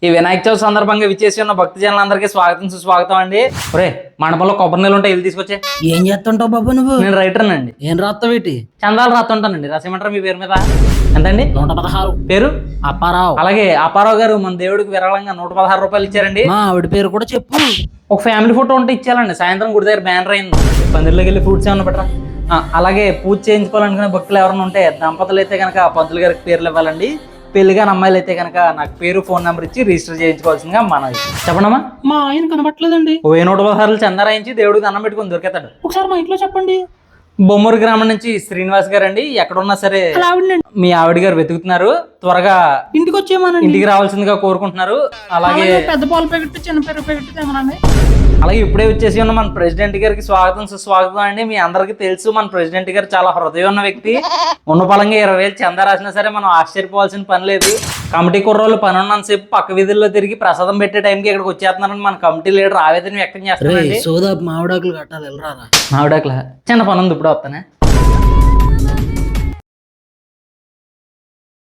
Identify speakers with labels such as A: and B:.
A: ఈ వినాయక చవితి సందర్భంగా విచ్చేసి ఉన్న భక్తి జనులందరికీ స్వాగతం సుస్వాగతం అండి. ఒరే మండపంలో కొబ్బరి నీళ్ళు ఉంటాయి, ఇల్లు తీసుకొచ్చే.
B: ఏం చేస్తుంటావు బాబు నువ్వు?
A: నేను రైటర్ అండి.
B: ఏం రాస్తావేటి?
A: చందాలు రాస్తుంటానండి. రాసేమంటారు మీ పేరు మీద? ఎంతండి?
B: 116.
A: పేరు
B: అప్పారావు.
A: అలాగే అప్పారావు గారు మన దేవుడికి విరాళంగా 116 రూపాయలు ఇచ్చారండి.
B: మా ఆవిడ పేరు కూడా చెప్పు.
A: ఒక ఫ్యామిలీ ఫోటో ఉంటే ఇచ్చేయాలండి. సాయంత్రం గుడి దగ్గర బ్యానర్ అయింది, పందిరిలోకి వెళ్ళి ఫ్రూట్స్ ఏమన్నా పెట్టరా. అలాగే పూజ చేయించుకోవాలనుకునే భక్తులు ఎవరైనా ఉంటే, దంపతులు అయితే కనుక పంతులు గారికి పేర్లు ఇవ్వాలండి. పెళ్లిగా అమ్మాయిలు అయితే కనుక నాకు పేరు ఫోన్ నెంబర్ ఇచ్చి రిజిస్టర్ చేయించుకోవాల్సిందిగా మనం చెప్పండమ్మా.
B: మా ఆయన కనబట్టలేదండి.
A: 116 చందా రాయించి దేవుడికి అన్నం పెట్టుకుని దొరికేతాడు.
B: ఒకసారి మా ఇంట్లో చెప్పండి.
A: బొమ్మూరు గ్రామం నుంచి శ్రీనివాస్ గారు అండి. ఎక్కడున్నా సరే మీ ఆవిడ గారు వెతుకుతున్నారు, త్వరగా
B: ఇంటికి వచ్చేయమనండి.
A: ఇంటికి రావాల్సిందిగా కోరుకుంటున్నారు. అలాగే
B: పెద్ద పాలు ప్యాకెట్ చిన్న పెరుగు ప్యాకెట్ తేమనండి.
A: అలాగే ఇప్పుడే వచ్చేసి ఉన్న మన ప్రెసిడెంట్ గారికి స్వాగతం సుస్వాగతం అండి. మీ అందరికీ తెలుసు మన ప్రెసిడెంట్ గారు చాలా హృదయం ఉన్న వ్యక్తి. ఉన్న పలంగా 20,000 చందా రాసినా సరే మనం ఆశ్చర్యపోవాల్సిన పని లేదు. కమిటీ కుర్రోళ్ళు పని ఉన్నంతసేపు పక్క వీధుల్లో తిరిగి ప్రసాదం పెట్టే టైంకి ఇక్కడికి వచ్చేస్తున్నారని మన కమిటీ లీడర్ ఆవేదన వ్యక్తం చేస్తున్నారండి.
B: సోదా మామిడాకులు కట్టాలి, వెళ్ళరారా.
A: మావిడాకుల చిన్న పని ఉంది, ఇప్పుడు వస్తానే.